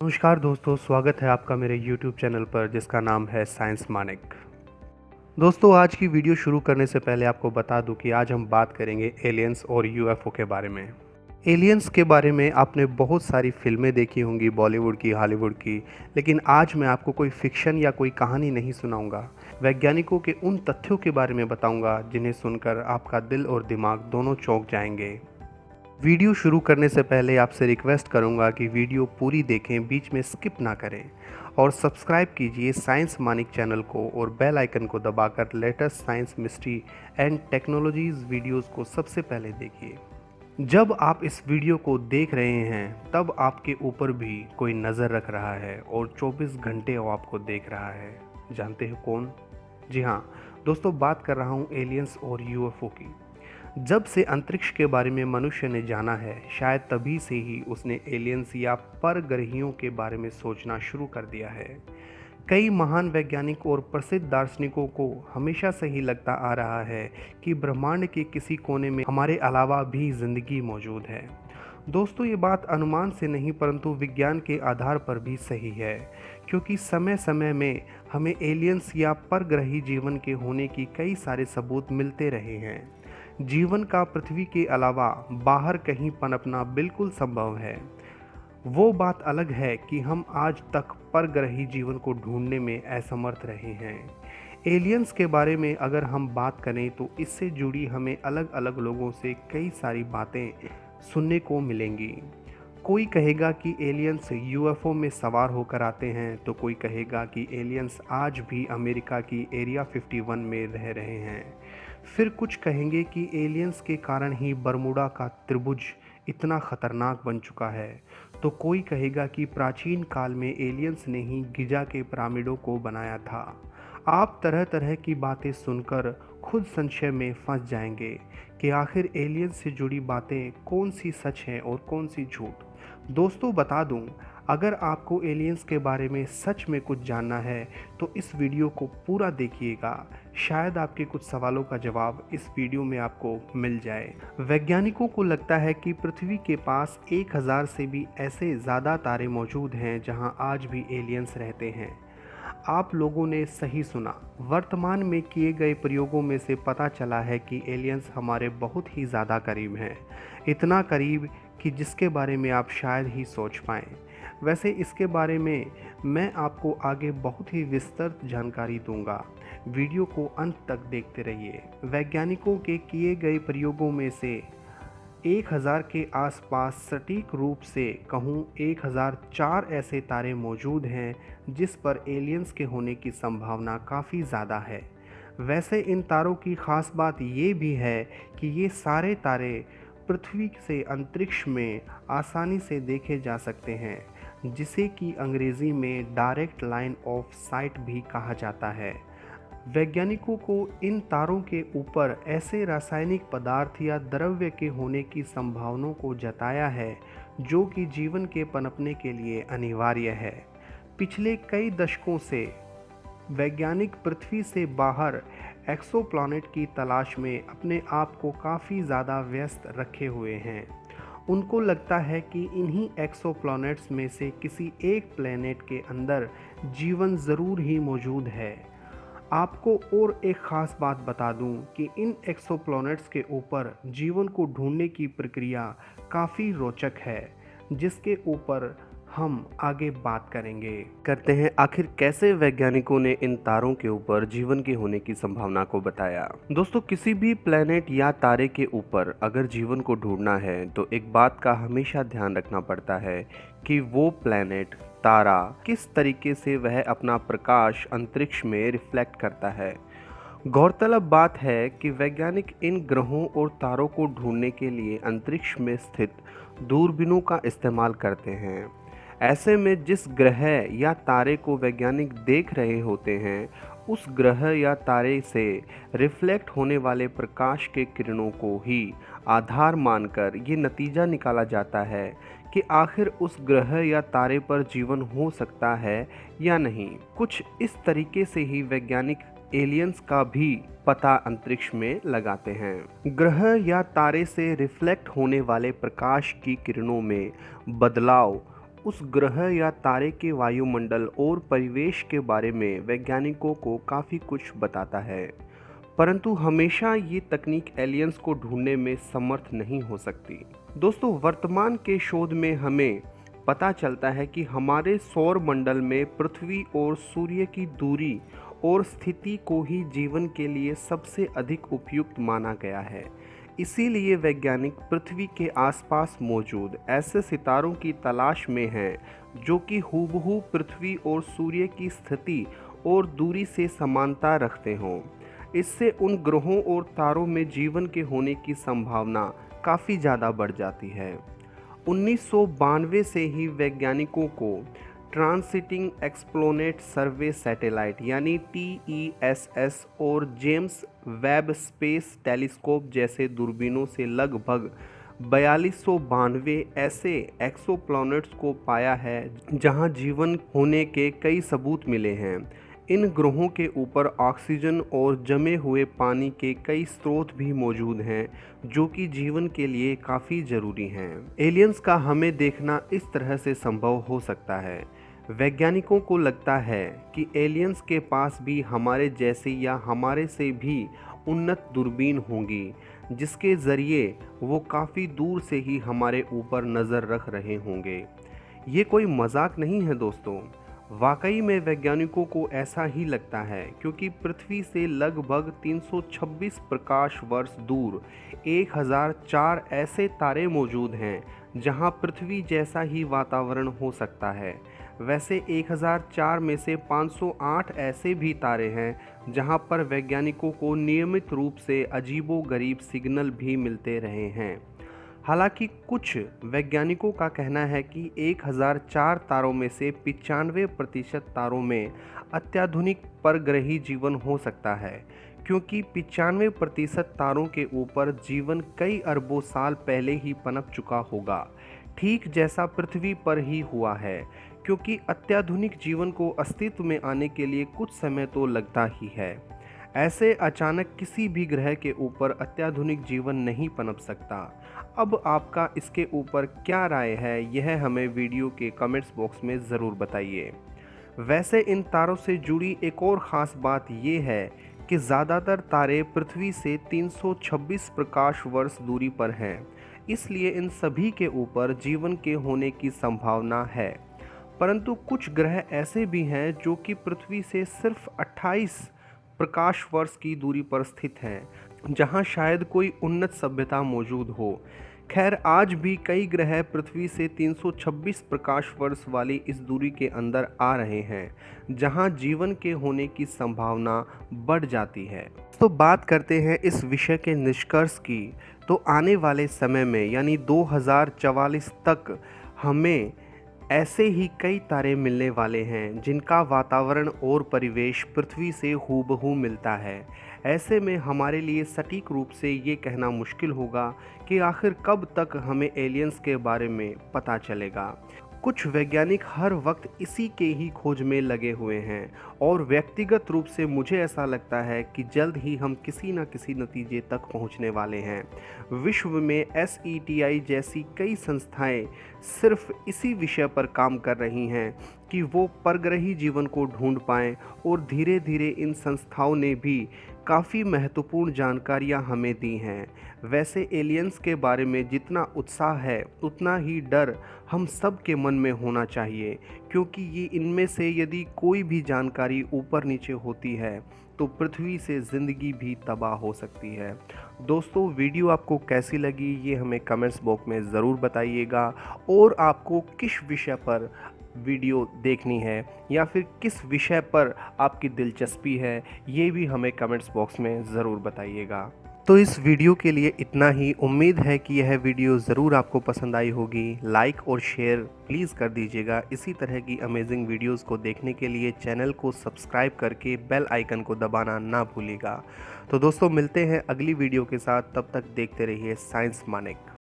नमस्कार दोस्तों, स्वागत है आपका मेरे YouTube चैनल पर जिसका नाम है साइंस मानिक। दोस्तों, आज की वीडियो शुरू करने से पहले आपको बता दूं कि आज हम बात करेंगे एलियंस और यूएफओ के बारे में। एलियंस के बारे में आपने बहुत सारी फिल्में देखी होंगी, बॉलीवुड की, हॉलीवुड की, लेकिन आज मैं आपको कोई फिक्शन या कोई कहानी नहीं सुनाऊंगा। वैज्ञानिकों के उन तथ्यों के बारे में बताऊंगा जिन्हें सुनकर आपका दिल और दिमाग दोनों चौंक जाएंगे। वीडियो शुरू करने से पहले आपसे रिक्वेस्ट करूंगा कि वीडियो पूरी देखें, बीच में स्किप ना करें और सब्सक्राइब कीजिए साइंस मानिक चैनल को और बेल आइकन को दबाकर latest science, mystery and technologies videos को सबसे पहले देखिए। जब आप इस वीडियो को देख रहे हैं तब आपके ऊपर भी कोई नज़र रख रहा है और 24 घंटे वो आपको देख रहा है। जानते हो कौन? जी हाँ दोस्तों, बात कर रहा हूँ एलियंस और यूएफओ की। जब से अंतरिक्ष के बारे में मनुष्य ने जाना है, शायद तभी से ही उसने एलियंस या परग्रहियों के बारे में सोचना शुरू कर दिया है। कई महान वैज्ञानिक और प्रसिद्ध दार्शनिकों को हमेशा से ही लगता आ रहा है कि ब्रह्मांड के किसी कोने में हमारे अलावा भी जिंदगी मौजूद है। दोस्तों, ये बात अनुमान से नहीं परंतु विज्ञान के आधार पर भी सही है, क्योंकि समय समय में हमें एलियंस या परग्रही जीवन के होने की कई सारे सबूत मिलते रहे हैं। जीवन का पृथ्वी के अलावा बाहर कहीं पनपना बिल्कुल संभव है। वो बात अलग है कि हम आज तक परग्रही जीवन को ढूंढने में असमर्थ रहे हैं। एलियंस के बारे में अगर हम बात करें तो इससे जुड़ी हमें अलग अलग लोगों से कई सारी बातें सुनने को मिलेंगी। कोई कहेगा कि एलियंस यूएफओ में सवार होकर आते हैं, तो कोई कहेगा कि एलियंस आज भी अमेरिका की एरिया 51 में रह रहे हैं। फिर कुछ कहेंगे कि एलियंस के कारण ही बरमूडा का त्रिभुज इतना खतरनाक बन चुका है, तो कोई कहेगा कि प्राचीन काल में एलियंस ने ही गिजा के पिरामिडों को बनाया था। आप तरह तरह की बातें सुनकर खुद संशय में फंस जाएंगे कि आखिर एलियंस से जुड़ी बातें कौन सी सच हैं और कौन सी झूठ। दोस्तों, बता दूं, अगर आपको एलियंस के बारे में सच में कुछ जानना है तो इस वीडियो को पूरा देखिएगा। शायद आपके कुछ सवालों का जवाब इस वीडियो में आपको मिल जाए। वैज्ञानिकों को लगता है कि पृथ्वी के पास 1000 से भी ऐसे ज़्यादा तारे मौजूद हैं जहां आज भी एलियंस रहते हैं। आप लोगों ने सही सुना। वर्तमान में किए गए प्रयोगों में से पता चला है कि एलियंस हमारे बहुत ही ज़्यादा करीब हैं। इतना करीब कि जिसके बारे में आप शायद ही सोच पाएँ। वैसे इसके बारे में मैं आपको आगे बहुत ही विस्तृत जानकारी दूंगा। वीडियो को अंत तक देखते रहिए। वैज्ञानिकों के किए गए प्रयोगों में से 1000 के आसपास, सटीक रूप से कहूँ 1004 ऐसे तारे मौजूद हैं जिस पर एलियंस के होने की संभावना काफ़ी ज़्यादा है। वैसे इन तारों की ख़ास बात ये भी है कि ये सारे तारे पृथ्वी से अंतरिक्ष में आसानी से देखे जा सकते हैं, जिसे कि अंग्रेज़ी में डायरेक्ट लाइन ऑफ साइट भी कहा जाता है। वैज्ञानिकों को इन तारों के ऊपर ऐसे रासायनिक पदार्थ या द्रव्य के होने की संभावनाओं को जताया है जो कि जीवन के पनपने के लिए अनिवार्य है। पिछले कई दशकों से वैज्ञानिक पृथ्वी से बाहर एक्सोप्लैनेट की तलाश में अपने आप को काफ़ी ज़्यादा व्यस्त रखे हुए हैं। उनको लगता है कि इन्हीं एक्सोप्लैनेट्स में से किसी एक प्लैनेट के अंदर जीवन ज़रूर ही मौजूद है। आपको और एक ख़ास बात बता दूं कि इन एक्सोप्लैनेट्स के ऊपर जीवन को ढूंढने की प्रक्रिया काफ़ी रोचक है, जिसके ऊपर हम आगे बात करते हैं आखिर कैसे वैज्ञानिकों ने इन तारों के ऊपर जीवन के होने की संभावना को बताया। दोस्तों, किसी भी प्लेनेट या तारे के ऊपर अगर जीवन को ढूंढना है तो एक बात का हमेशा ध्यान रखना पड़ता है कि वो प्लेनेट, तारा किस तरीके से वह अपना प्रकाश अंतरिक्ष में रिफ्लेक्ट करता है। गौरतलब बात है कि वैज्ञानिक इन ग्रहों और तारों को ढूंढने के लिए अंतरिक्ष में स्थित दूरबीनों का इस्तेमाल करते हैं। ऐसे में जिस ग्रह या तारे को वैज्ञानिक देख रहे होते हैं, उस ग्रह या तारे से रिफ्लेक्ट होने वाले प्रकाश के किरणों को ही आधार मानकर ये नतीजा निकाला जाता है कि आखिर उस ग्रह या तारे पर जीवन हो सकता है या नहीं। कुछ इस तरीके से ही वैज्ञानिक एलियंस का भी पता अंतरिक्ष में लगाते हैं। ग्रह या तारे से रिफ्लेक्ट होने वाले प्रकाश की किरणों में बदलाव उस ग्रह या तारे के वायुमंडल और परिवेश के बारे में वैज्ञानिकों को काफ़ी कुछ बताता है, परंतु हमेशा ये तकनीक एलियंस को ढूंढने में समर्थ नहीं हो सकती। दोस्तों, वर्तमान के शोध में हमें पता चलता है कि हमारे सौर मंडल में पृथ्वी और सूर्य की दूरी और स्थिति को ही जीवन के लिए सबसे अधिक उपयुक्त माना गया है। इसीलिए वैज्ञानिक पृथ्वी के आसपास मौजूद ऐसे सितारों की तलाश में हैं जो कि हूबहू पृथ्वी और सूर्य की स्थिति और दूरी से समानता रखते हों। इससे उन ग्रहों और तारों में जीवन के होने की संभावना काफ़ी ज़्यादा बढ़ जाती है। 1992 से ही वैज्ञानिकों को ट्रांसिटिंग एक्सप्लोनेट सर्वे सैटेलाइट यानी TESS और जेम्स वेब स्पेस टेलीस्कोप जैसे दूरबीनों से लगभग 4292 ऐसे एक्सोप्लैनेट्स को पाया है जहां जीवन होने के कई सबूत मिले हैं। इन ग्रहों के ऊपर ऑक्सीजन और जमे हुए पानी के कई स्रोत भी मौजूद हैं जो कि जीवन के लिए काफ़ी ज़रूरी हैं। एलियंस का हमें देखना इस तरह से संभव हो सकता है। वैज्ञानिकों को लगता है कि एलियंस के पास भी हमारे जैसे या हमारे से भी उन्नत दूरबीन होंगी जिसके ज़रिए वो काफ़ी दूर से ही हमारे ऊपर नज़र रख रहे होंगे। ये कोई मजाक नहीं है दोस्तों, वाकई में वैज्ञानिकों को ऐसा ही लगता है क्योंकि पृथ्वी से लगभग 326 प्रकाश वर्ष दूर 1004 ऐसे तारे मौजूद हैं जहां पृथ्वी जैसा ही वातावरण हो सकता है। वैसे 1004 में से 508 ऐसे भी तारे हैं जहां पर वैज्ञानिकों को नियमित रूप से अजीबोगरीब सिग्नल भी मिलते रहे हैं। हालांकि कुछ वैज्ञानिकों का कहना है कि 1004 तारों में से 95% तारों में अत्याधुनिक परग्रही जीवन हो सकता है, क्योंकि 95% तारों के ऊपर जीवन कई अरबों साल पहले ही पनप चुका होगा, ठीक जैसा पृथ्वी पर ही हुआ है। क्योंकि अत्याधुनिक जीवन को अस्तित्व में आने के लिए कुछ समय तो लगता ही है। ऐसे अचानक किसी भी ग्रह के ऊपर अत्याधुनिक जीवन नहीं पनप सकता। अब आपका इसके ऊपर क्या राय है, यह हमें वीडियो के कमेंट्स बॉक्स में ज़रूर बताइए। वैसे इन तारों से जुड़ी एक और ख़ास बात यह है कि ज़्यादातर तारे पृथ्वी से 326 प्रकाश वर्ष दूरी पर हैं, इसलिए इन सभी के ऊपर जीवन के होने की संभावना है। परंतु कुछ ग्रह ऐसे भी हैं जो कि पृथ्वी से सिर्फ 28 प्रकाश वर्ष की दूरी पर स्थित हैं, जहां शायद कोई उन्नत सभ्यता मौजूद हो। खैर, आज भी कई ग्रह पृथ्वी से 326 प्रकाश वर्ष वाली इस दूरी के अंदर आ रहे हैं, जहां जीवन के होने की संभावना बढ़ जाती है। तो बात करते हैं इस विषय के निष्कर्ष की, तो आने वाले समय में यानी 2044 तक हमें ऐसे ही कई तारे मिलने वाले हैं जिनका वातावरण और परिवेश पृथ्वी से हूबहू मिलता है। ऐसे में हमारे लिए सटीक रूप से ये कहना मुश्किल होगा कि आखिर कब तक हमें एलियंस के बारे में पता चलेगा। कुछ वैज्ञानिक हर वक्त इसी के ही खोज में लगे हुए हैं और व्यक्तिगत रूप से मुझे ऐसा लगता है कि जल्द ही हम किसी न किसी नतीजे तक पहुंचने वाले हैं। विश्व में SETI जैसी कई संस्थाएं सिर्फ इसी विषय पर काम कर रही हैं कि वो परग्रही जीवन को ढूंढ पाएं और धीरे धीरे इन संस्थाओं ने भी काफ़ी महत्वपूर्ण जानकारियां हमें दी हैं। वैसे एलियंस के बारे में जितना उत्साह है उतना ही डर हम सब के मन में होना चाहिए, क्योंकि ये इनमें से यदि कोई भी जानकारी ऊपर नीचे होती है तो पृथ्वी से ज़िंदगी भी तबाह हो सकती है। दोस्तों, वीडियो आपको कैसी लगी ये हमें कमेंट्स बॉक्स में ज़रूर बताइएगा, और आपको किस विषय पर वीडियो देखनी है या फिर किस विषय पर आपकी दिलचस्पी है ये भी हमें कमेंट्स बॉक्स में ज़रूर बताइएगा। तो इस वीडियो के लिए इतना ही। उम्मीद है कि यह वीडियो ज़रूर आपको पसंद आई होगी। लाइक और शेयर प्लीज़ कर दीजिएगा। इसी तरह की अमेजिंग वीडियोस को देखने के लिए चैनल को सब्सक्राइब करके बेल आइकन को दबाना ना भूलिएगा। तो दोस्तों, मिलते हैं अगली वीडियो के साथ, तब तक देखते रहिए साइंस मानिक।